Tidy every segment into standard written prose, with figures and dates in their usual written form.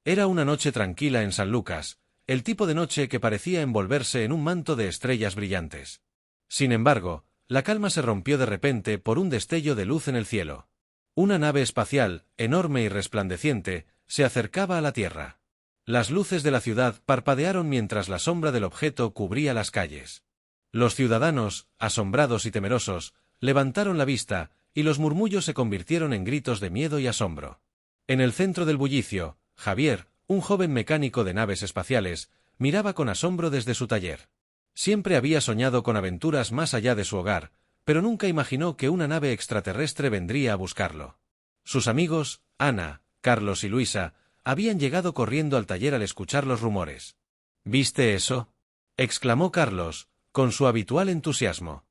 Era una noche tranquila en San Lucas, el tipo de noche que parecía envolverse en un manto de estrellas brillantes. Sin embargo, la calma se rompió de repente por un destello de luz en el cielo. Una nave espacial, enorme y resplandeciente, se acercaba a la Tierra. Las luces de la ciudad parpadearon mientras la sombra del objeto cubría las calles. Los ciudadanos, asombrados y temerosos, levantaron la vista, y los murmullos se convirtieron en gritos de miedo y asombro. En el centro del bullicio, Javier, un joven mecánico de naves espaciales, miraba con asombro desde su taller. Siempre había soñado con aventuras más allá de su hogar, pero nunca imaginó que una nave extraterrestre vendría a buscarlo. Sus amigos, Ana, Carlos y Luisa, habían llegado corriendo al taller al escuchar los rumores. ¿Viste eso?, exclamó Carlos, con su habitual entusiasmo.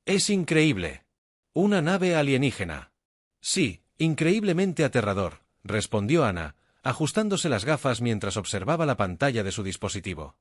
¡Es increíble! ¡Una nave alienígena! Sí, increíblemente aterrador, respondió Ana, ajustándose las gafas mientras observaba la pantalla de su dispositivo.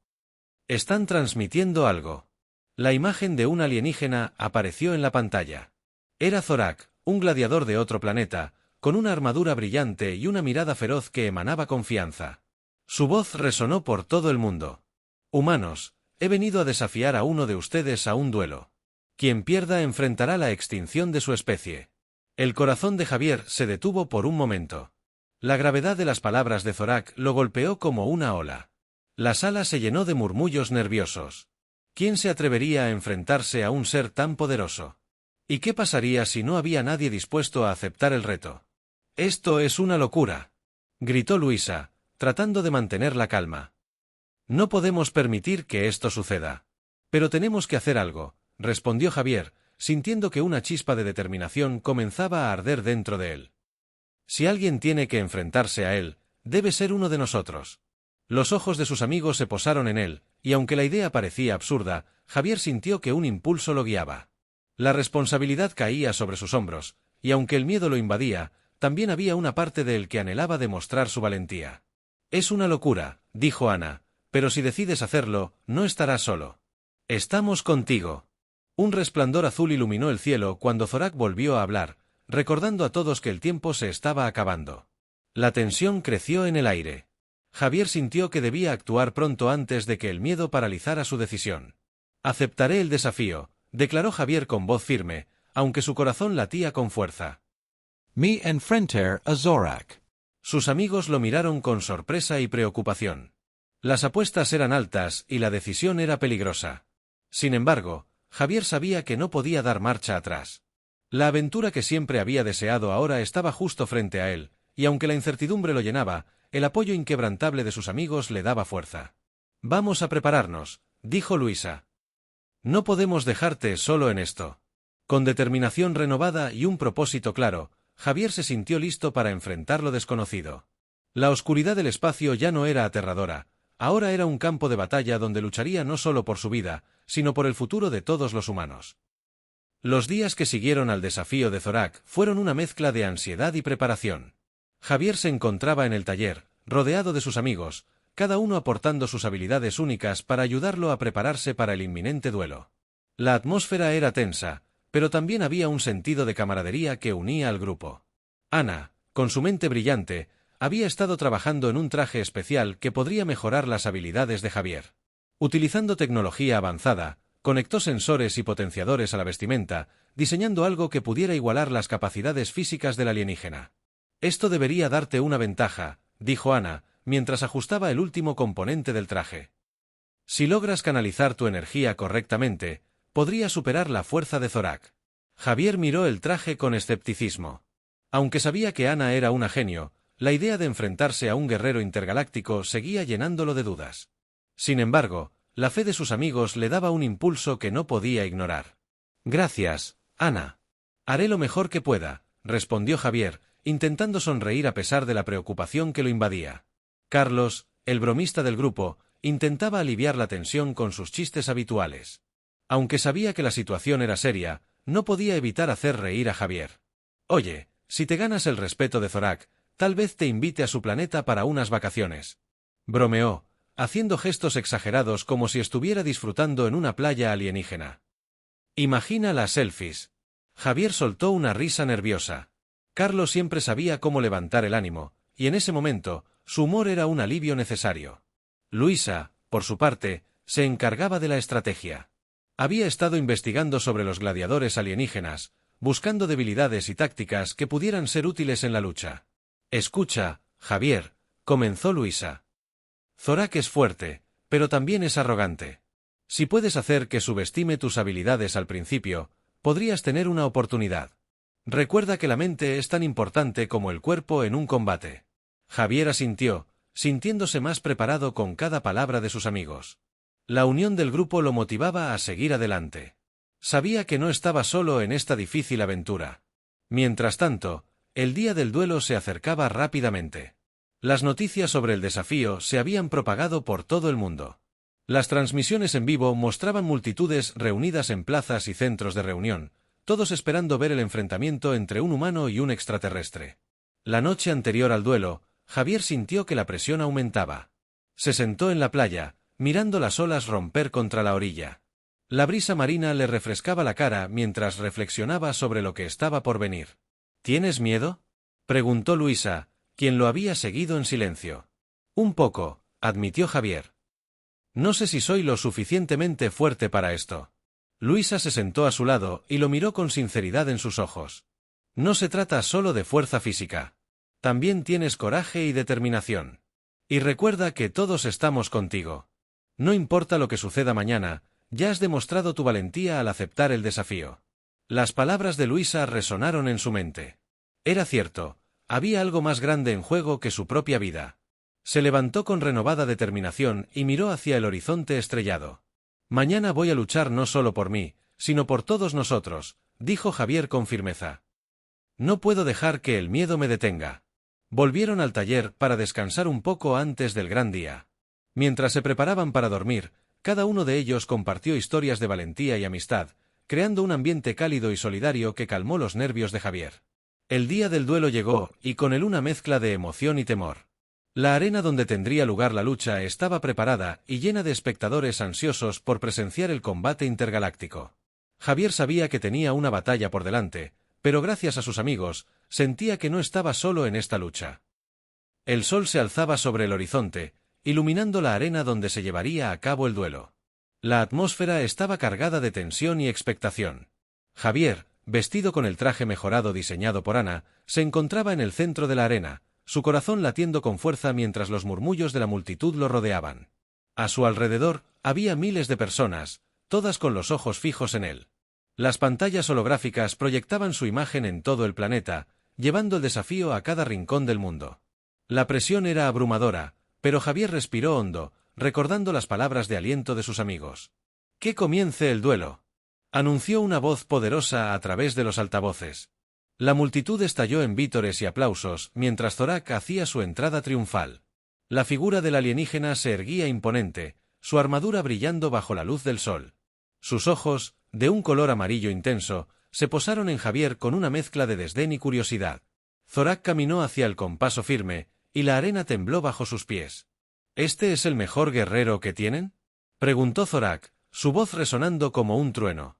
Están transmitiendo algo. La imagen de un alienígena apareció en la pantalla. Era Zorak, un gladiador de otro planeta, con una armadura brillante y una mirada feroz que emanaba confianza. Su voz resonó por todo el mundo. Humanos, he venido a desafiar a uno de ustedes a un duelo. Quien pierda enfrentará la extinción de su especie. El corazón de Javier se detuvo por un momento. La gravedad de las palabras de Zorak lo golpeó como una ola. La sala se llenó de murmullos nerviosos. ¿Quién se atrevería a enfrentarse a un ser tan poderoso? ¿Y qué pasaría si no había nadie dispuesto a aceptar el reto? «Esto es una locura», gritó Luisa, tratando de mantener la calma. «No podemos permitir que esto suceda. Pero tenemos que hacer algo», respondió Javier, sintiendo que una chispa de determinación comenzaba a arder dentro de él. «Si alguien tiene que enfrentarse a él, debe ser uno de nosotros». Los ojos de sus amigos se posaron en él, y aunque la idea parecía absurda, Javier sintió que un impulso lo guiaba. La responsabilidad caía sobre sus hombros, y aunque el miedo lo invadía, también había una parte de él que anhelaba demostrar su valentía. «Es una locura», dijo Ana, «pero si decides hacerlo, no estarás solo. Estamos contigo». Un resplandor azul iluminó el cielo cuando Zorak volvió a hablar, recordando a todos que el tiempo se estaba acabando. La tensión creció en el aire. Javier sintió que debía actuar pronto antes de que el miedo paralizara su decisión. «Aceptaré el desafío», declaró Javier con voz firme, aunque su corazón latía con fuerza. Me enfrentar a Zorak. Sus amigos lo miraron con sorpresa y preocupación. Las apuestas eran altas y la decisión era peligrosa. Sin embargo, Javier sabía que no podía dar marcha atrás. La aventura que siempre había deseado ahora estaba justo frente a él, y aunque la incertidumbre lo llenaba, el apoyo inquebrantable de sus amigos le daba fuerza. «Vamos a prepararnos», dijo Luisa. «No podemos dejarte solo en esto». Con determinación renovada y un propósito claro, Javier se sintió listo para enfrentar lo desconocido. La oscuridad del espacio ya no era aterradora, ahora era un campo de batalla donde lucharía no solo por su vida, sino por el futuro de todos los humanos. Los días que siguieron al desafío de Zorak fueron una mezcla de ansiedad y preparación. Javier se encontraba en el taller, rodeado de sus amigos, cada uno aportando sus habilidades únicas para ayudarlo a prepararse para el inminente duelo. La atmósfera era tensa, pero también había un sentido de camaradería que unía al grupo. Ana, con su mente brillante, había estado trabajando en un traje especial que podría mejorar las habilidades de Javier. Utilizando tecnología avanzada, conectó sensores y potenciadores a la vestimenta, diseñando algo que pudiera igualar las capacidades físicas del alienígena. «Esto debería darte una ventaja», dijo Ana, mientras ajustaba el último componente del traje. «Si logras canalizar tu energía correctamente, podría superar la fuerza de Zorak». Javier miró el traje con escepticismo. Aunque sabía que Ana era una genio, la idea de enfrentarse a un guerrero intergaláctico seguía llenándolo de dudas. Sin embargo, la fe de sus amigos le daba un impulso que no podía ignorar. «Gracias, Ana. Haré lo mejor que pueda», respondió Javier, intentando sonreír a pesar de la preocupación que lo invadía. Carlos, el bromista del grupo, intentaba aliviar la tensión con sus chistes habituales. Aunque sabía que la situación era seria, no podía evitar hacer reír a Javier. «Oye, si te ganas el respeto de Zorak, tal vez te invite a su planeta para unas vacaciones», bromeó, haciendo gestos exagerados como si estuviera disfrutando en una playa alienígena. «Imagina las selfies». Javier soltó una risa nerviosa. Carlos siempre sabía cómo levantar el ánimo, y en ese momento, su humor era un alivio necesario. Luisa, por su parte, se encargaba de la estrategia. Había estado investigando sobre los gladiadores alienígenas, buscando debilidades y tácticas que pudieran ser útiles en la lucha. Escucha, Javier, comenzó Luisa. Zorak es fuerte, pero también es arrogante. Si puedes hacer que subestime tus habilidades al principio, podrías tener una oportunidad. Recuerda que la mente es tan importante como el cuerpo en un combate. Javier asintió, sintiéndose más preparado con cada palabra de sus amigos. La unión del grupo lo motivaba a seguir adelante. Sabía que no estaba solo en esta difícil aventura. Mientras tanto, el día del duelo se acercaba rápidamente. Las noticias sobre el desafío se habían propagado por todo el mundo. Las transmisiones en vivo mostraban multitudes reunidas en plazas y centros de reunión, todos esperando ver el enfrentamiento entre un humano y un extraterrestre. La noche anterior al duelo, Javier sintió que la presión aumentaba. Se sentó en la playa, mirando las olas romper contra la orilla. La brisa marina le refrescaba la cara mientras reflexionaba sobre lo que estaba por venir. ¿Tienes miedo?, preguntó Luisa, quien lo había seguido en silencio. Un poco, admitió Javier. No sé si soy lo suficientemente fuerte para esto. Luisa se sentó a su lado y lo miró con sinceridad en sus ojos. No se trata solo de fuerza física. También tienes coraje y determinación. Y recuerda que todos estamos contigo. No importa lo que suceda mañana, ya has demostrado tu valentía al aceptar el desafío. Las palabras de Luisa resonaron en su mente. Era cierto, había algo más grande en juego que su propia vida. Se levantó con renovada determinación y miró hacia el horizonte estrellado. Mañana voy a luchar no solo por mí, sino por todos nosotros, dijo Javier con firmeza. No puedo dejar que el miedo me detenga. Volvieron al taller para descansar un poco antes del gran día. Mientras se preparaban para dormir, cada uno de ellos compartió historias de valentía y amistad, creando un ambiente cálido y solidario que calmó los nervios de Javier. El día del duelo llegó, y con él una mezcla de emoción y temor. La arena donde tendría lugar la lucha estaba preparada y llena de espectadores ansiosos por presenciar el combate intergaláctico. Javier sabía que tenía una batalla por delante, pero gracias a sus amigos, sentía que no estaba solo en esta lucha. El sol se alzaba sobre el horizonte, iluminando la arena donde se llevaría a cabo el duelo. La atmósfera estaba cargada de tensión y expectación. Javier, vestido con el traje mejorado diseñado por Ana, se encontraba en el centro de la arena, su corazón latiendo con fuerza mientras los murmullos de la multitud lo rodeaban. A su alrededor, había miles de personas, todas con los ojos fijos en él. Las pantallas holográficas proyectaban su imagen en todo el planeta, llevando el desafío a cada rincón del mundo. La presión era abrumadora, pero Javier respiró hondo, recordando las palabras de aliento de sus amigos. «¡Que comience el duelo!», anunció una voz poderosa a través de los altavoces. La multitud estalló en vítores y aplausos mientras Zorak hacía su entrada triunfal. La figura del alienígena se erguía imponente, su armadura brillando bajo la luz del sol. Sus ojos, de un color amarillo intenso, se posaron en Javier con una mezcla de desdén y curiosidad. Zorak caminó hacia el con paso firme, y la arena tembló bajo sus pies. ¿Este es el mejor guerrero que tienen?, preguntó Zorak, su voz resonando como un trueno.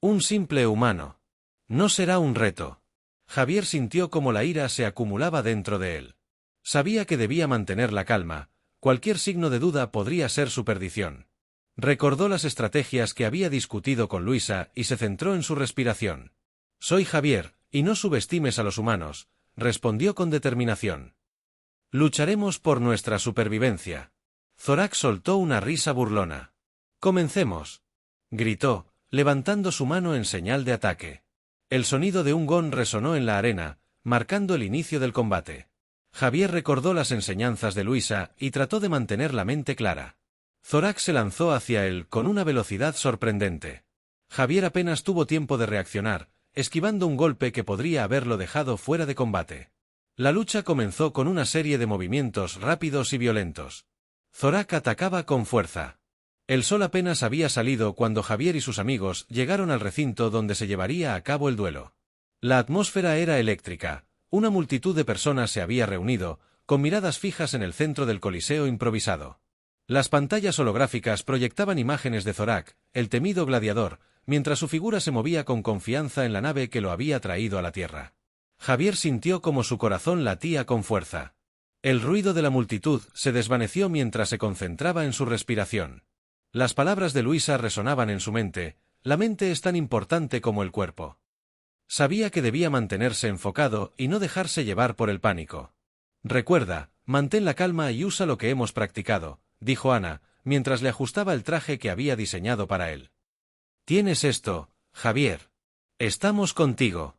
Un simple humano. No será un reto. Javier sintió como la ira se acumulaba dentro de él. Sabía que debía mantener la calma, cualquier signo de duda podría ser su perdición. Recordó las estrategias que había discutido con Luisa y se centró en su respiración. «Soy Javier, y no subestimes a los humanos», respondió con determinación. «Lucharemos por nuestra supervivencia». Zorak soltó una risa burlona. «Comencemos», gritó, levantando su mano en señal de ataque. El sonido de un gong resonó en la arena, marcando el inicio del combate. Javier recordó las enseñanzas de Luisa y trató de mantener la mente clara. Zorak se lanzó hacia él con una velocidad sorprendente. Javier apenas tuvo tiempo de reaccionar, esquivando un golpe que podría haberlo dejado fuera de combate. La lucha comenzó con una serie de movimientos rápidos y violentos. Zorak atacaba con fuerza. El sol apenas había salido cuando Javier y sus amigos llegaron al recinto donde se llevaría a cabo el duelo. La atmósfera era eléctrica, una multitud de personas se había reunido, con miradas fijas en el centro del coliseo improvisado. Las pantallas holográficas proyectaban imágenes de Zorak, el temido gladiador, mientras su figura se movía con confianza en la nave que lo había traído a la Tierra. Javier sintió como su corazón latía con fuerza. El ruido de la multitud se desvaneció mientras se concentraba en su respiración. Las palabras de Luisa resonaban en su mente: la mente es tan importante como el cuerpo. Sabía que debía mantenerse enfocado y no dejarse llevar por el pánico. Recuerda, mantén la calma y usa lo que hemos practicado, dijo Ana, mientras le ajustaba el traje que había diseñado para él. Tienes esto, Javier. Estamos contigo.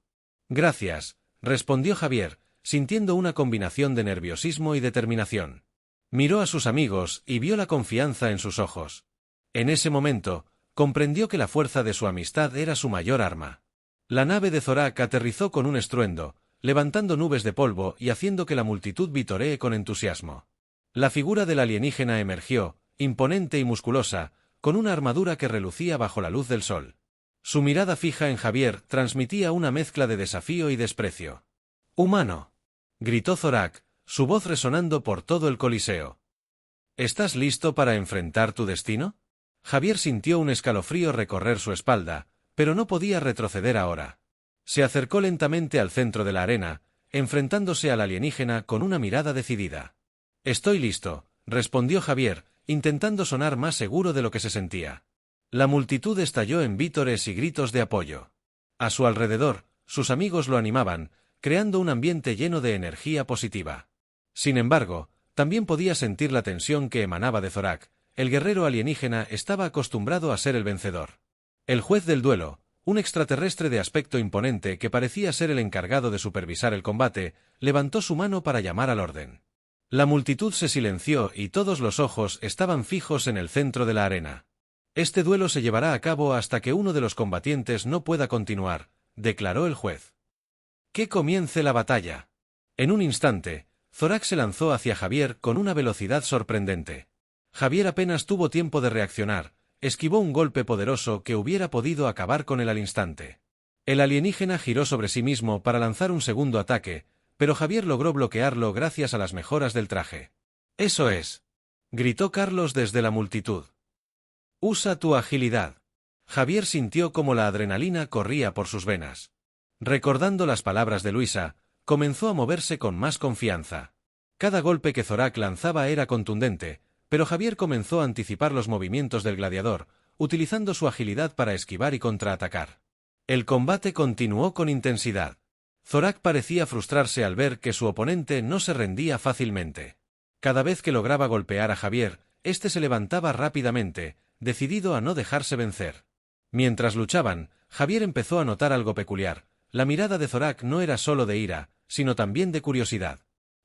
Gracias, respondió Javier, sintiendo una combinación de nerviosismo y determinación. Miró a sus amigos y vio la confianza en sus ojos. En ese momento, comprendió que la fuerza de su amistad era su mayor arma. La nave de Zorak aterrizó con un estruendo, levantando nubes de polvo y haciendo que la multitud vitoree con entusiasmo. La figura del alienígena emergió, imponente y musculosa, con una armadura que relucía bajo la luz del sol. Su mirada fija en Javier transmitía una mezcla de desafío y desprecio. «¡Humano!», gritó Zorak, su voz resonando por todo el Coliseo. «¿Estás listo para enfrentar tu destino?». Javier sintió un escalofrío recorrer su espalda, pero no podía retroceder ahora. Se acercó lentamente al centro de la arena, enfrentándose al alienígena con una mirada decidida. «Estoy listo», respondió Javier, intentando sonar más seguro de lo que se sentía. La multitud estalló en vítores y gritos de apoyo. A su alrededor, sus amigos lo animaban, creando un ambiente lleno de energía positiva. Sin embargo, también podía sentir la tensión que emanaba de Zorak. El guerrero alienígena estaba acostumbrado a ser el vencedor. El juez del duelo, un extraterrestre de aspecto imponente que parecía ser el encargado de supervisar el combate, levantó su mano para llamar al orden. La multitud se silenció y todos los ojos estaban fijos en el centro de la arena. «Este duelo se llevará a cabo hasta que uno de los combatientes no pueda continuar», declaró el juez. «¡Que comience la batalla!». En un instante, Zorak se lanzó hacia Javier con una velocidad sorprendente. Javier apenas tuvo tiempo de reaccionar, esquivó un golpe poderoso que hubiera podido acabar con él al instante. El alienígena giró sobre sí mismo para lanzar un segundo ataque, pero Javier logró bloquearlo gracias a las mejoras del traje. «¡Eso es!», gritó Carlos desde la multitud. «Usa tu agilidad». Javier sintió como la adrenalina corría por sus venas. Recordando las palabras de Luisa, comenzó a moverse con más confianza. Cada golpe que Zorak lanzaba era contundente, pero Javier comenzó a anticipar los movimientos del gladiador, utilizando su agilidad para esquivar y contraatacar. El combate continuó con intensidad. Zorak parecía frustrarse al ver que su oponente no se rendía fácilmente. Cada vez que lograba golpear a Javier, éste se levantaba rápidamente, decidido a no dejarse vencer. Mientras luchaban, Javier empezó a notar algo peculiar. La mirada de Zorak no era solo de ira, sino también de curiosidad.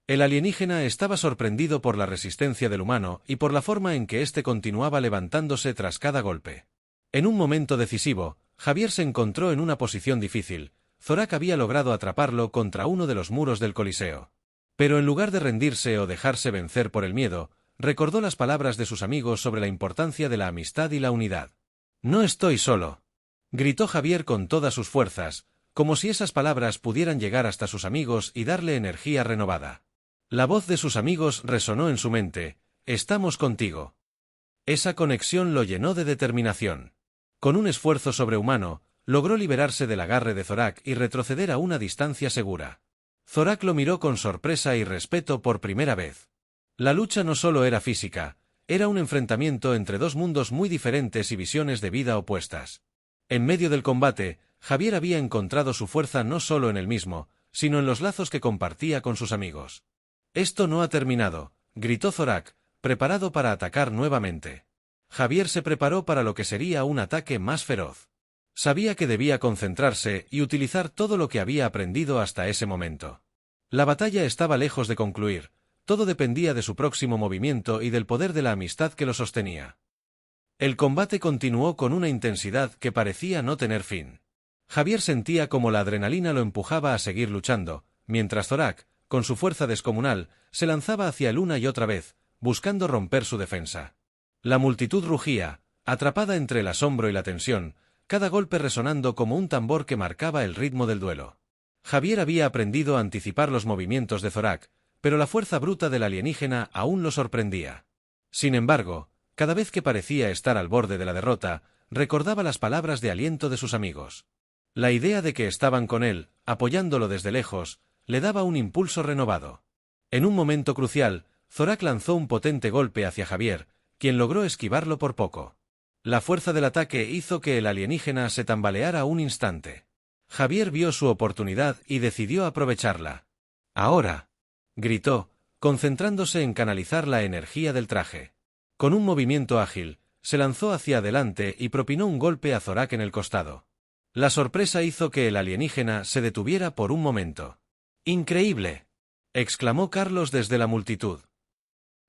El alienígena estaba sorprendido por la resistencia del humano y por la forma en que éste continuaba levantándose tras cada golpe. En un momento decisivo, Javier se encontró en una posición difícil. Zorak había logrado atraparlo contra uno de los muros del Coliseo. Pero en lugar de rendirse o dejarse vencer por el miedo, recordó las palabras de sus amigos sobre la importancia de la amistad y la unidad. «No estoy solo», gritó Javier con todas sus fuerzas, como si esas palabras pudieran llegar hasta sus amigos y darle energía renovada. La voz de sus amigos resonó en su mente: «Estamos contigo». Esa conexión lo llenó de determinación. Con un esfuerzo sobrehumano, logró liberarse del agarre de Zorak y retroceder a una distancia segura. Zorak lo miró con sorpresa y respeto por primera vez. La lucha no solo era física, era un enfrentamiento entre dos mundos muy diferentes y visiones de vida opuestas. En medio del combate, Javier había encontrado su fuerza no solo en él mismo, sino en los lazos que compartía con sus amigos. «Esto no ha terminado», gritó Zorak, preparado para atacar nuevamente. Javier se preparó para lo que sería un ataque más feroz. Sabía que debía concentrarse y utilizar todo lo que había aprendido hasta ese momento. La batalla estaba lejos de concluir, todo dependía de su próximo movimiento y del poder de la amistad que lo sostenía. El combate continuó con una intensidad que parecía no tener fin. Javier sentía como la adrenalina lo empujaba a seguir luchando, mientras Zorak, con su fuerza descomunal, se lanzaba hacia él una y otra vez, buscando romper su defensa. La multitud rugía, atrapada entre el asombro y la tensión, cada golpe resonando como un tambor que marcaba el ritmo del duelo. Javier había aprendido a anticipar los movimientos de Zorak, pero la fuerza bruta del alienígena aún lo sorprendía. Sin embargo, cada vez que parecía estar al borde de la derrota, recordaba las palabras de aliento de sus amigos. La idea de que estaban con él, apoyándolo desde lejos, le daba un impulso renovado. En un momento crucial, Zorak lanzó un potente golpe hacia Javier, quien logró esquivarlo por poco. La fuerza del ataque hizo que el alienígena se tambaleara un instante. Javier vio su oportunidad y decidió aprovecharla. ¡Ahora!, gritó, concentrándose en canalizar la energía del traje. Con un movimiento ágil, se lanzó hacia adelante y propinó un golpe a Zorak en el costado. La sorpresa hizo que el alienígena se detuviera por un momento. ¡Increíble!, exclamó Carlos desde la multitud.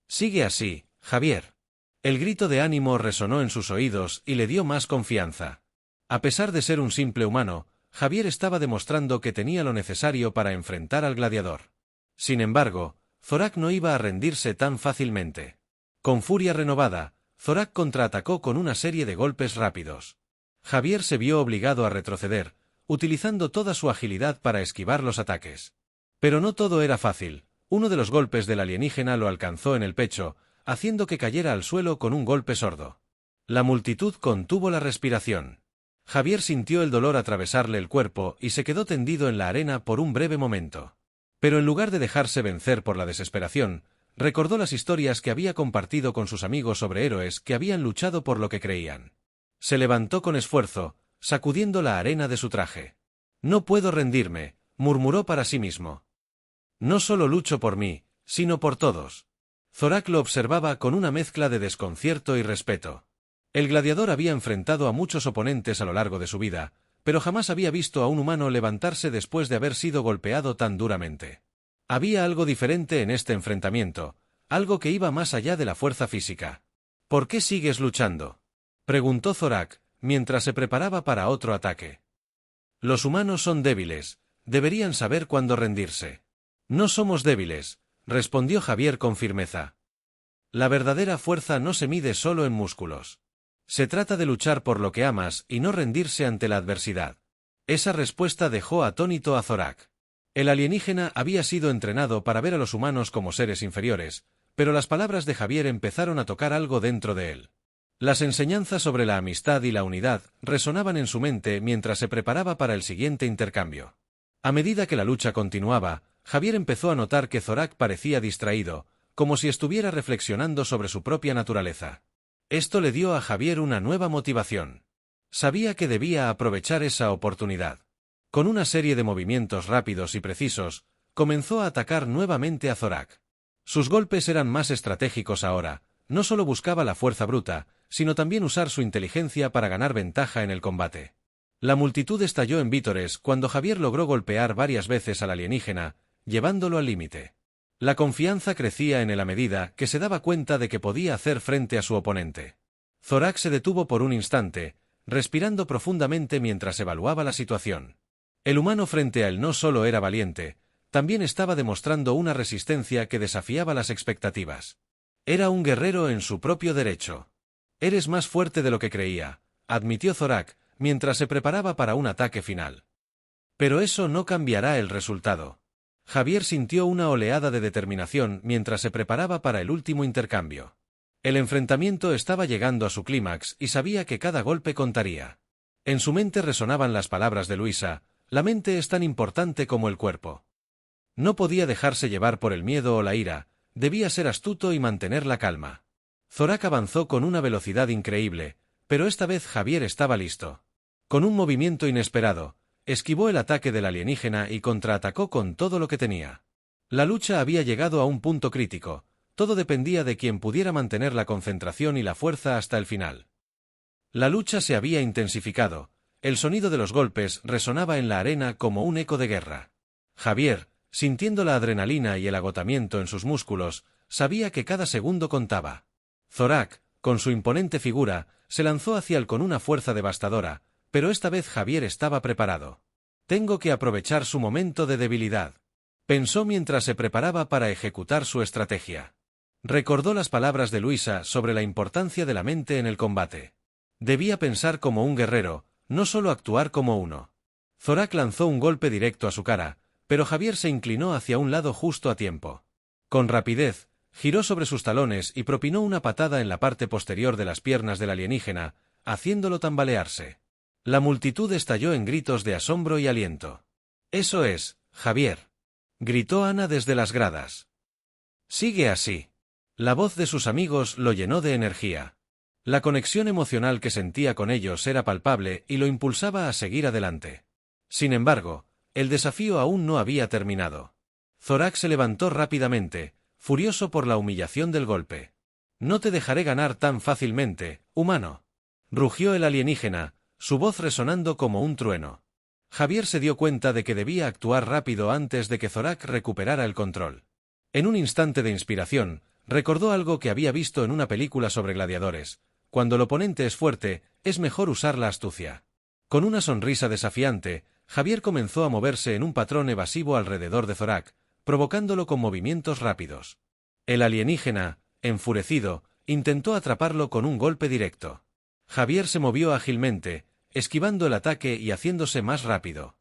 «Sigue así, Javier». El grito de ánimo resonó en sus oídos y le dio más confianza. A pesar de ser un simple humano, Javier estaba demostrando que tenía lo necesario para enfrentar al gladiador. Sin embargo, Zorak no iba a rendirse tan fácilmente. Con furia renovada, Zorak contraatacó con una serie de golpes rápidos. Javier se vio obligado a retroceder, utilizando toda su agilidad para esquivar los ataques. Pero no todo era fácil. Uno de los golpes del alienígena lo alcanzó en el pecho, haciendo que cayera al suelo con un golpe sordo. La multitud contuvo la respiración. Javier sintió el dolor atravesarle el cuerpo y se quedó tendido en la arena por un breve momento. Pero en lugar de dejarse vencer por la desesperación, recordó las historias que había compartido con sus amigos sobre héroes que habían luchado por lo que creían. Se levantó con esfuerzo, sacudiendo la arena de su traje. «No puedo rendirme», murmuró para sí mismo. «No solo lucho por mí, sino por todos». Zorak lo observaba con una mezcla de desconcierto y respeto. El gladiador había enfrentado a muchos oponentes a lo largo de su vida, pero jamás había visto a un humano levantarse después de haber sido golpeado tan duramente. Había algo diferente en este enfrentamiento, algo que iba más allá de la fuerza física. «¿Por qué sigues luchando?», preguntó Zorak, mientras se preparaba para otro ataque. «Los humanos son débiles, deberían saber cuándo rendirse». «No somos débiles», respondió Javier con firmeza. «La verdadera fuerza no se mide solo en músculos. Se trata de luchar por lo que amas y no rendirse ante la adversidad». Esa respuesta dejó atónito a Zorak. El alienígena había sido entrenado para ver a los humanos como seres inferiores, pero las palabras de Javier empezaron a tocar algo dentro de él. Las enseñanzas sobre la amistad y la unidad resonaban en su mente mientras se preparaba para el siguiente intercambio. A medida que la lucha continuaba, Javier empezó a notar que Zorak parecía distraído, como si estuviera reflexionando sobre su propia naturaleza. Esto le dio a Javier una nueva motivación. Sabía que debía aprovechar esa oportunidad. Con una serie de movimientos rápidos y precisos, comenzó a atacar nuevamente a Zorak. Sus golpes eran más estratégicos ahora, no solo buscaba la fuerza bruta, sino también usar su inteligencia para ganar ventaja en el combate. La multitud estalló en vítores cuando Javier logró golpear varias veces al alienígena, llevándolo al límite. La confianza crecía en él a medida que se daba cuenta de que podía hacer frente a su oponente. Zorak se detuvo por un instante, respirando profundamente mientras evaluaba la situación. El humano frente a él no solo era valiente, también estaba demostrando una resistencia que desafiaba las expectativas. Era un guerrero en su propio derecho. «Eres más fuerte de lo que creía», admitió Zorak, mientras se preparaba para un ataque final. «Pero eso no cambiará el resultado». Javier sintió una oleada de determinación mientras se preparaba para el último intercambio. El enfrentamiento estaba llegando a su clímax y sabía que cada golpe contaría. En su mente resonaban las palabras de Luisa: «La mente es tan importante como el cuerpo». No podía dejarse llevar por el miedo o la ira, debía ser astuto y mantener la calma. Zorak avanzó con una velocidad increíble, pero esta vez Javier estaba listo. Con un movimiento inesperado, esquivó el ataque del alienígena y contraatacó con todo lo que tenía. La lucha había llegado a un punto crítico, todo dependía de quien pudiera mantener la concentración y la fuerza hasta el final. La lucha se había intensificado, el sonido de los golpes resonaba en la arena como un eco de guerra. Javier, sintiendo la adrenalina y el agotamiento en sus músculos, sabía que cada segundo contaba. Zorak, con su imponente figura, se lanzó hacia él con una fuerza devastadora, pero esta vez Javier estaba preparado. «Tengo que aprovechar su momento de debilidad», pensó mientras se preparaba para ejecutar su estrategia. Recordó las palabras de Luisa sobre la importancia de la mente en el combate. Debía pensar como un guerrero, no solo actuar como uno. Zorak lanzó un golpe directo a su cara, pero Javier se inclinó hacia un lado justo a tiempo. Con rapidez, giró sobre sus talones y propinó una patada en la parte posterior de las piernas del alienígena, haciéndolo tambalearse. La multitud estalló en gritos de asombro y aliento. «Eso es, Javier», gritó Ana desde las gradas. Sigue así. La voz de sus amigos lo llenó de energía. La conexión emocional que sentía con ellos era palpable y lo impulsaba a seguir adelante. Sin embargo, el desafío aún no había terminado. Zorak se levantó rápidamente, furioso por la humillación del golpe. «No te dejaré ganar tan fácilmente, humano», rugió el alienígena, su voz resonando como un trueno. Javier se dio cuenta de que debía actuar rápido antes de que Zorak recuperara el control. En un instante de inspiración, recordó algo que había visto en una película sobre gladiadores: cuando el oponente es fuerte, es mejor usar la astucia. Con una sonrisa desafiante, Javier comenzó a moverse en un patrón evasivo alrededor de Zorak, provocándolo con movimientos rápidos. El alienígena, enfurecido, intentó atraparlo con un golpe directo. Javier se movió ágilmente, esquivando el ataque y haciéndose más rápido.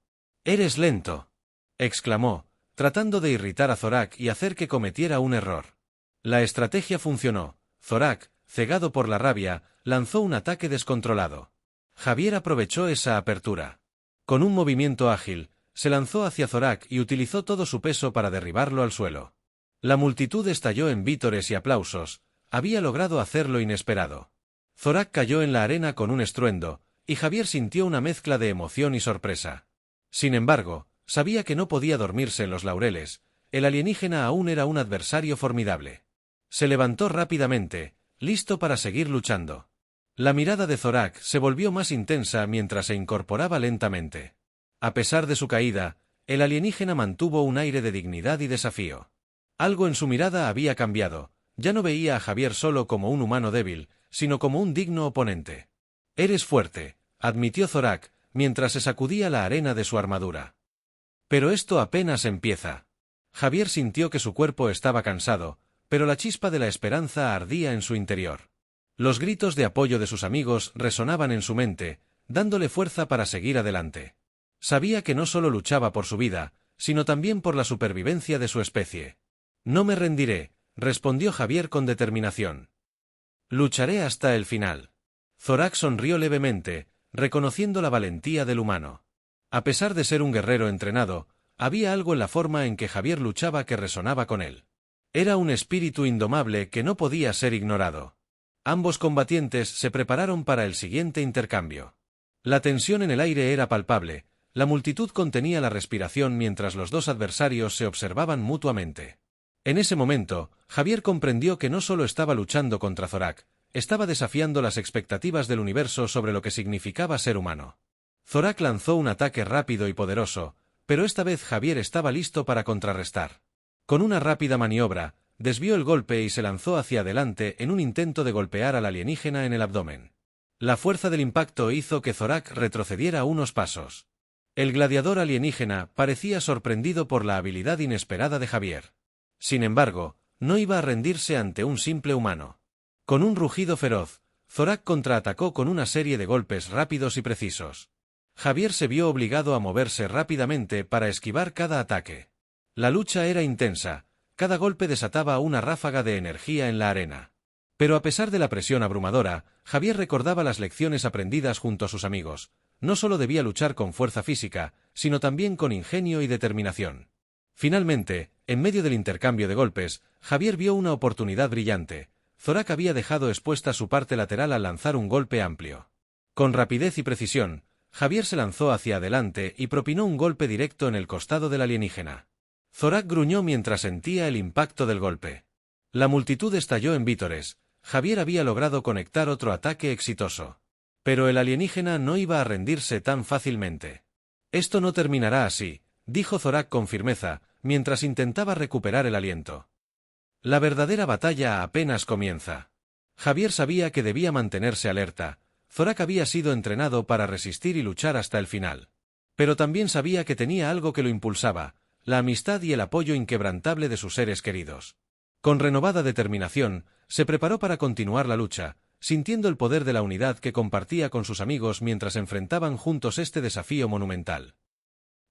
«¡Eres lento!», exclamó, tratando de irritar a Zorak y hacer que cometiera un error. La estrategia funcionó. Zorak, cegado por la rabia, lanzó un ataque descontrolado. Javier aprovechó esa apertura. Con un movimiento ágil, se lanzó hacia Zorak y utilizó todo su peso para derribarlo al suelo. La multitud estalló en vítores y aplausos. Había logrado hacer lo inesperado. Zorak cayó en la arena con un estruendo, y Javier sintió una mezcla de emoción y sorpresa. Sin embargo, sabía que no podía dormirse en los laureles. El alienígena aún era un adversario formidable. Se levantó rápidamente, listo para seguir luchando. La mirada de Zorak se volvió más intensa mientras se incorporaba lentamente. A pesar de su caída, el alienígena mantuvo un aire de dignidad y desafío. Algo en su mirada había cambiado. Ya no veía a Javier solo como un humano débil, sino como un digno oponente. «Eres fuerte», admitió Zorak, mientras se sacudía la arena de su armadura. «Pero esto apenas empieza». Javier sintió que su cuerpo estaba cansado, pero la chispa de la esperanza ardía en su interior. Los gritos de apoyo de sus amigos resonaban en su mente, dándole fuerza para seguir adelante. Sabía que no solo luchaba por su vida, sino también por la supervivencia de su especie. «No me rendiré», respondió Javier con determinación. «Lucharé hasta el final». Zorak sonrió levemente, reconociendo la valentía del humano. A pesar de ser un guerrero entrenado, había algo en la forma en que Javier luchaba que resonaba con él. Era un espíritu indomable que no podía ser ignorado. Ambos combatientes se prepararon para el siguiente intercambio. La tensión en el aire era palpable, la multitud contenía la respiración mientras los dos adversarios se observaban mutuamente. En ese momento, Javier comprendió que no solo estaba luchando contra Zorak, estaba desafiando las expectativas del universo sobre lo que significaba ser humano. Zorak lanzó un ataque rápido y poderoso, pero esta vez Javier estaba listo para contrarrestar. Con una rápida maniobra, desvió el golpe y se lanzó hacia adelante en un intento de golpear al alienígena en el abdomen. La fuerza del impacto hizo que Zorak retrocediera unos pasos. El gladiador alienígena parecía sorprendido por la habilidad inesperada de Javier. Sin embargo, no iba a rendirse ante un simple humano. Con un rugido feroz, Zorak contraatacó con una serie de golpes rápidos y precisos. Javier se vio obligado a moverse rápidamente para esquivar cada ataque. La lucha era intensa, cada golpe desataba una ráfaga de energía en la arena. Pero a pesar de la presión abrumadora, Javier recordaba las lecciones aprendidas junto a sus amigos. No solo debía luchar con fuerza física, sino también con ingenio y determinación. Finalmente, en medio del intercambio de golpes, Javier vio una oportunidad brillante. Zorak había dejado expuesta su parte lateral al lanzar un golpe amplio. Con rapidez y precisión, Javier se lanzó hacia adelante y propinó un golpe directo en el costado del alienígena. Zorak gruñó mientras sentía el impacto del golpe. La multitud estalló en vítores. Javier había logrado conectar otro ataque exitoso. Pero el alienígena no iba a rendirse tan fácilmente. «Esto no terminará así», dijo Zorak con firmeza, mientras intentaba recuperar el aliento. «La verdadera batalla apenas comienza». Javier sabía que debía mantenerse alerta. Zorak había sido entrenado para resistir y luchar hasta el final. Pero también sabía que tenía algo que lo impulsaba, la amistad y el apoyo inquebrantable de sus seres queridos. Con renovada determinación, se preparó para continuar la lucha, sintiendo el poder de la unidad que compartía con sus amigos mientras enfrentaban juntos este desafío monumental.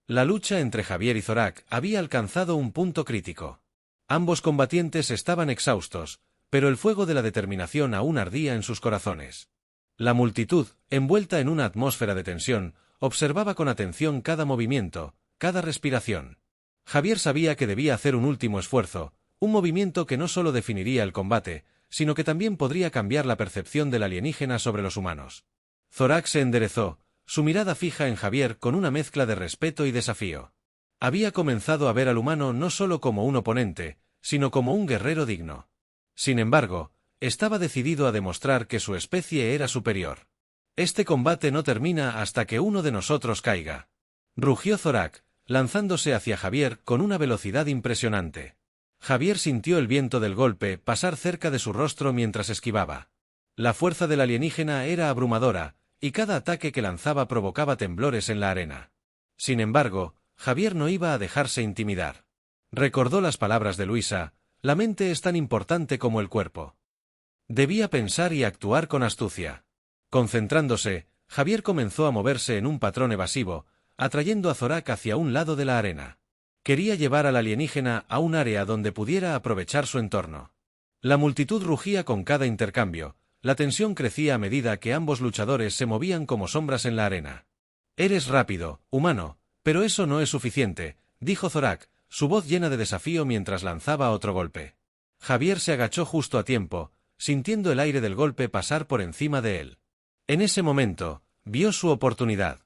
La lucha entre Javier y Zorak había alcanzado un punto crítico. Ambos combatientes estaban exhaustos, pero el fuego de la determinación aún ardía en sus corazones. La multitud, envuelta en una atmósfera de tensión, observaba con atención cada movimiento, cada respiración. Javier sabía que debía hacer un último esfuerzo, Un movimiento que no solo definiría el combate, sino que también podría cambiar la percepción del alienígena sobre los humanos. Zorak se enderezó, su mirada fija en Javier con una mezcla de respeto y desafío. Había comenzado a ver al humano no solo como un oponente, sino como un guerrero digno. Sin embargo, estaba decidido a demostrar que su especie era superior. Este combate no termina hasta que uno de nosotros caiga. Rugió Zorak, lanzándose hacia Javier con una velocidad impresionante. Javier sintió el viento del golpe pasar cerca de su rostro mientras esquivaba. La fuerza del alienígena era abrumadora, y cada ataque que lanzaba provocaba temblores en la arena. Sin embargo, Javier no iba a dejarse intimidar. Recordó las palabras de Luisa: la mente es tan importante como el cuerpo. Debía pensar y actuar con astucia. Concentrándose, Javier comenzó a moverse en un patrón evasivo, atrayendo a Zorak hacia un lado de la arena. Quería llevar al alienígena a un área donde pudiera aprovechar su entorno. La multitud rugía con cada intercambio. La tensión crecía a medida que ambos luchadores se movían como sombras en la arena. «Eres rápido, humano, pero eso no es suficiente», dijo Zorak, su voz llena de desafío mientras lanzaba otro golpe. Javier se agachó justo a tiempo, sintiendo el aire del golpe pasar por encima de él. En ese momento, vio su oportunidad.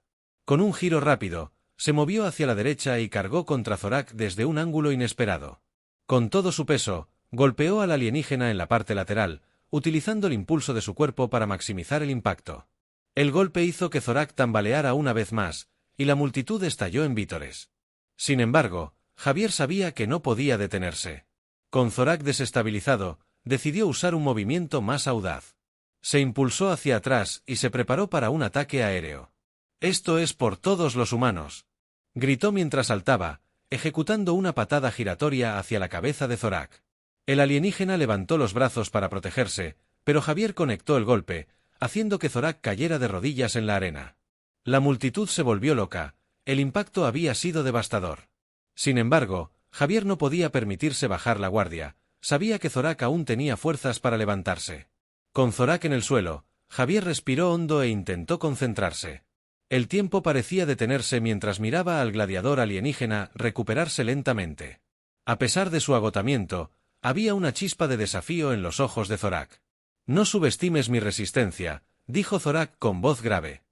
Con un giro rápido, se movió hacia la derecha y cargó contra Zorak desde un ángulo inesperado. Con todo su peso, golpeó al alienígena en la parte lateral, utilizando el impulso de su cuerpo para maximizar el impacto. El golpe hizo que Zorak tambaleara una vez más, y la multitud estalló en vítores. Sin embargo, Javier sabía que no podía detenerse. Con Zorak desestabilizado, decidió usar un movimiento más audaz. Se impulsó hacia atrás y se preparó para un ataque aéreo. «Esto es por todos los humanos», gritó mientras saltaba, ejecutando una patada giratoria hacia la cabeza de Zorak. El alienígena levantó los brazos para protegerse, pero Javier conectó el golpe, haciendo que Zorak cayera de rodillas en la arena. La multitud se volvió loca, el impacto había sido devastador. Sin embargo, Javier no podía permitirse bajar la guardia, sabía que Zorak aún tenía fuerzas para levantarse. Con Zorak en el suelo, Javier respiró hondo e intentó concentrarse. El tiempo parecía detenerse mientras miraba al gladiador alienígena recuperarse lentamente. A pesar de su agotamiento, había una chispa de desafío en los ojos de Zorak. «No subestimes mi resistencia», dijo Zorak con voz grave.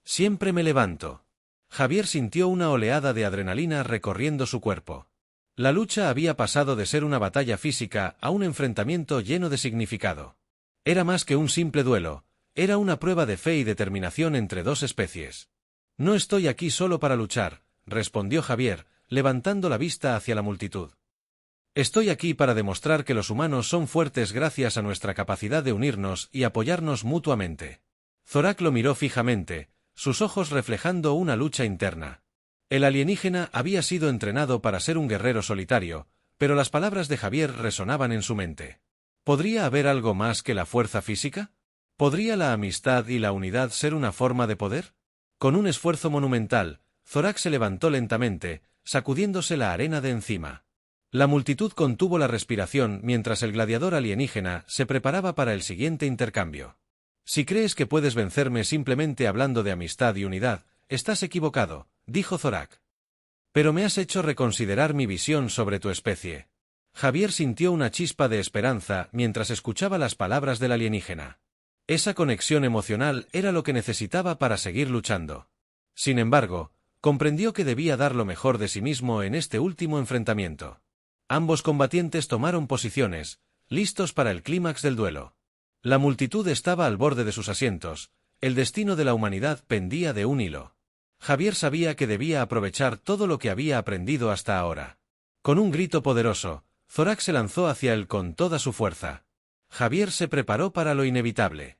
«Siempre me levanto». Javier sintió una oleada de adrenalina recorriendo su cuerpo. La lucha había pasado de ser una batalla física a un enfrentamiento lleno de significado. Era más que un simple duelo, era una prueba de fe y determinación entre dos especies. «No estoy aquí solo para luchar», respondió Javier, levantando la vista hacia la multitud. «Estoy aquí para demostrar que los humanos son fuertes gracias a nuestra capacidad de unirnos y apoyarnos mutuamente». Zorak lo miró fijamente, sus ojos reflejando una lucha interna. El alienígena había sido entrenado para ser un guerrero solitario, pero las palabras de Javier resonaban en su mente. ¿Podría haber algo más que la fuerza física? ¿Podría la amistad y la unidad ser una forma de poder? Con un esfuerzo monumental, Zorak se levantó lentamente, sacudiéndose la arena de encima. La multitud contuvo la respiración mientras el gladiador alienígena se preparaba para el siguiente intercambio. «Si crees que puedes vencerme simplemente hablando de amistad y unidad, estás equivocado», dijo Zorak. «Pero me has hecho reconsiderar mi visión sobre tu especie». Javier sintió una chispa de esperanza mientras escuchaba las palabras del alienígena. Esa conexión emocional era lo que necesitaba para seguir luchando. Sin embargo, comprendió que debía dar lo mejor de sí mismo en este último enfrentamiento. Ambos combatientes tomaron posiciones, listos para el clímax del duelo. La multitud estaba al borde de sus asientos, el destino de la humanidad pendía de un hilo. Javier sabía que debía aprovechar todo lo que había aprendido hasta ahora. Con un grito poderoso, Zorak se lanzó hacia él con toda su fuerza. Javier se preparó para lo inevitable.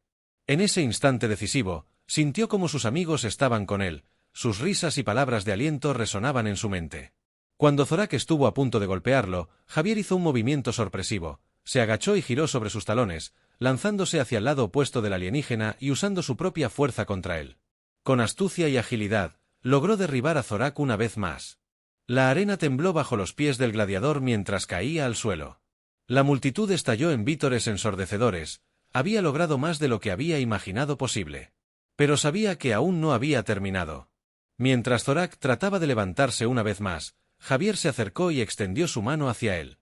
En ese instante decisivo, sintió como sus amigos estaban con él, sus risas y palabras de aliento resonaban en su mente. Cuando Zorak estuvo a punto de golpearlo, Javier hizo un movimiento sorpresivo, se agachó y giró sobre sus talones, lanzándose hacia el lado opuesto del alienígena y usando su propia fuerza contra él. Con astucia y agilidad, logró derribar a Zorak una vez más. La arena tembló bajo los pies del gladiador mientras caía al suelo. La multitud estalló en vítores ensordecedores, había logrado más de lo que había imaginado posible. Pero sabía que aún no había terminado. Mientras Zorak trataba de levantarse una vez más, Javier se acercó y extendió su mano hacia él.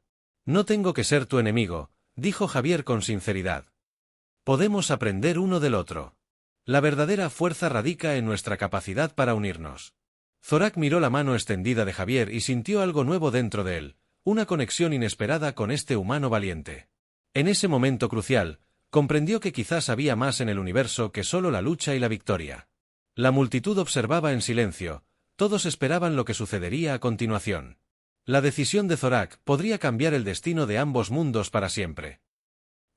No tengo que ser tu enemigo, dijo Javier con sinceridad. Podemos aprender uno del otro. La verdadera fuerza radica en nuestra capacidad para unirnos. Zorak miró la mano extendida de Javier y sintió algo nuevo dentro de él, una conexión inesperada con este humano valiente. En ese momento crucial, comprendió que quizás había más en el universo que solo la lucha y la victoria. La multitud observaba en silencio, todos esperaban lo que sucedería a continuación. La decisión de Zorak podría cambiar el destino de ambos mundos para siempre.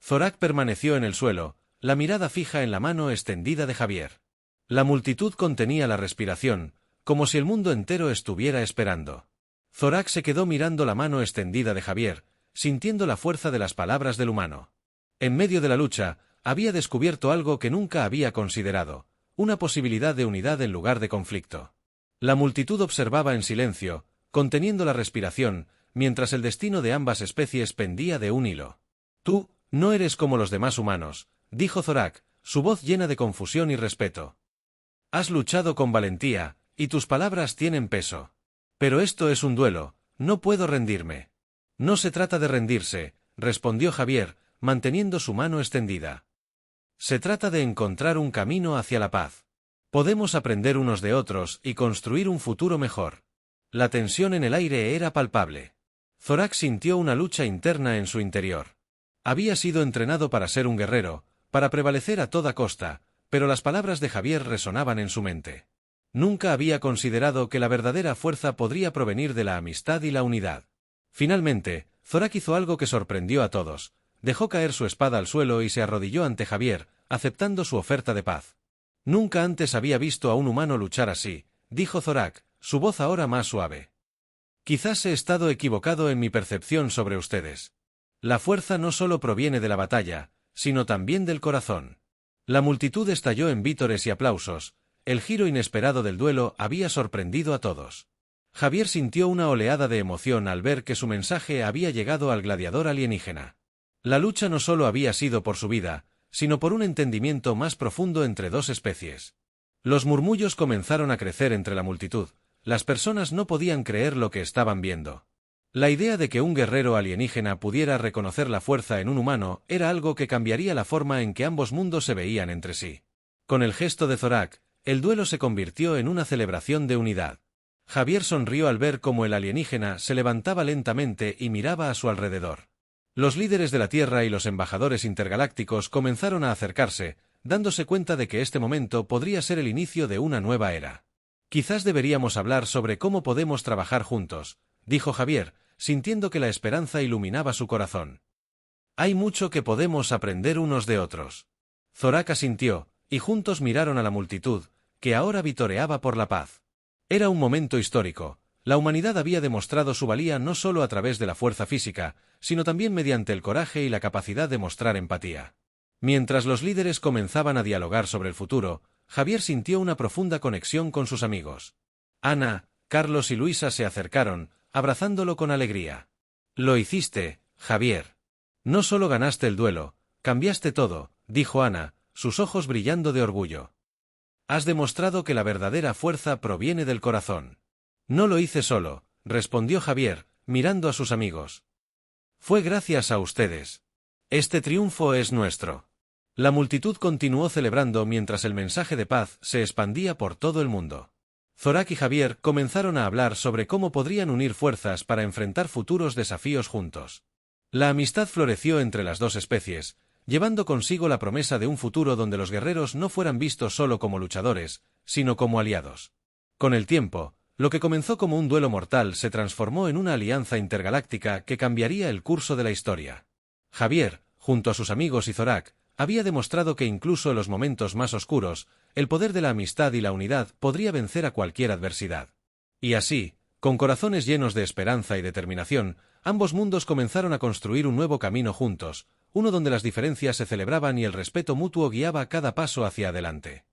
Zorak permaneció en el suelo, la mirada fija en la mano extendida de Javier. La multitud contenía la respiración, como si el mundo entero estuviera esperando. Zorak se quedó mirando la mano extendida de Javier, sintiendo la fuerza de las palabras del humano. En medio de la lucha, había descubierto algo que nunca había considerado, una posibilidad de unidad en lugar de conflicto. La multitud observaba en silencio, conteniendo la respiración, mientras el destino de ambas especies pendía de un hilo. Tú, no eres como los demás humanos, dijo Zorak, su voz llena de confusión y respeto. Has luchado con valentía, y tus palabras tienen peso. Pero esto es un duelo, no puedo rendirme. No se trata de rendirse, respondió Javier, manteniendo su mano extendida. Se trata de encontrar un camino hacia la paz. Podemos aprender unos de otros y construir un futuro mejor. La tensión en el aire era palpable. Zorak sintió una lucha interna en su interior. Había sido entrenado para ser un guerrero, para prevalecer a toda costa, pero las palabras de Javier resonaban en su mente. Nunca había considerado que la verdadera fuerza podría provenir de la amistad y la unidad. Finalmente, Zorak hizo algo que sorprendió a todos. Dejó caer su espada al suelo y se arrodilló ante Javier, aceptando su oferta de paz. Nunca antes había visto a un humano luchar así, dijo Zorak, su voz ahora más suave. Quizás he estado equivocado en mi percepción sobre ustedes. La fuerza no solo proviene de la batalla, sino también del corazón. La multitud estalló en vítores y aplausos. El giro inesperado del duelo había sorprendido a todos. Javier sintió una oleada de emoción al ver que su mensaje había llegado al gladiador alienígena. La lucha no solo había sido por su vida, sino por un entendimiento más profundo entre dos especies. Los murmullos comenzaron a crecer entre la multitud. Las personas no podían creer lo que estaban viendo. La idea de que un guerrero alienígena pudiera reconocer la fuerza en un humano era algo que cambiaría la forma en que ambos mundos se veían entre sí. Con el gesto de Zorak, el duelo se convirtió en una celebración de unidad. Javier sonrió al ver cómo el alienígena se levantaba lentamente y miraba a su alrededor. Los líderes de la Tierra y los embajadores intergalácticos comenzaron a acercarse, dándose cuenta de que este momento podría ser el inicio de una nueva era. Quizás deberíamos hablar sobre cómo podemos trabajar juntos, dijo Javier, sintiendo que la esperanza iluminaba su corazón. Hay mucho que podemos aprender unos de otros. Zorak asintió, y juntos miraron a la multitud, que ahora vitoreaba por la paz. Era un momento histórico. La humanidad había demostrado su valía no solo a través de la fuerza física, sino también mediante el coraje y la capacidad de mostrar empatía. Mientras los líderes comenzaban a dialogar sobre el futuro, Javier sintió una profunda conexión con sus amigos. Ana, Carlos y Luisa se acercaron, abrazándolo con alegría. Lo hiciste, Javier. No solo ganaste el duelo, cambiaste todo, dijo Ana, sus ojos brillando de orgullo. Has demostrado que la verdadera fuerza proviene del corazón. No lo hice solo, respondió Javier, mirando a sus amigos. Fue gracias a ustedes. Este triunfo es nuestro. La multitud continuó celebrando mientras el mensaje de paz se expandía por todo el mundo. Zorak y Javier comenzaron a hablar sobre cómo podrían unir fuerzas para enfrentar futuros desafíos juntos. La amistad floreció entre las dos especies, llevando consigo la promesa de un futuro donde los guerreros no fueran vistos solo como luchadores, sino como aliados. Con el tiempo, lo que comenzó como un duelo mortal se transformó en una alianza intergaláctica que cambiaría el curso de la historia. Javier, junto a sus amigos y Zorak, había demostrado que incluso en los momentos más oscuros, el poder de la amistad y la unidad podría vencer a cualquier adversidad. Y así, con corazones llenos de esperanza y determinación, ambos mundos comenzaron a construir un nuevo camino juntos, uno donde las diferencias se celebraban y el respeto mutuo guiaba cada paso hacia adelante.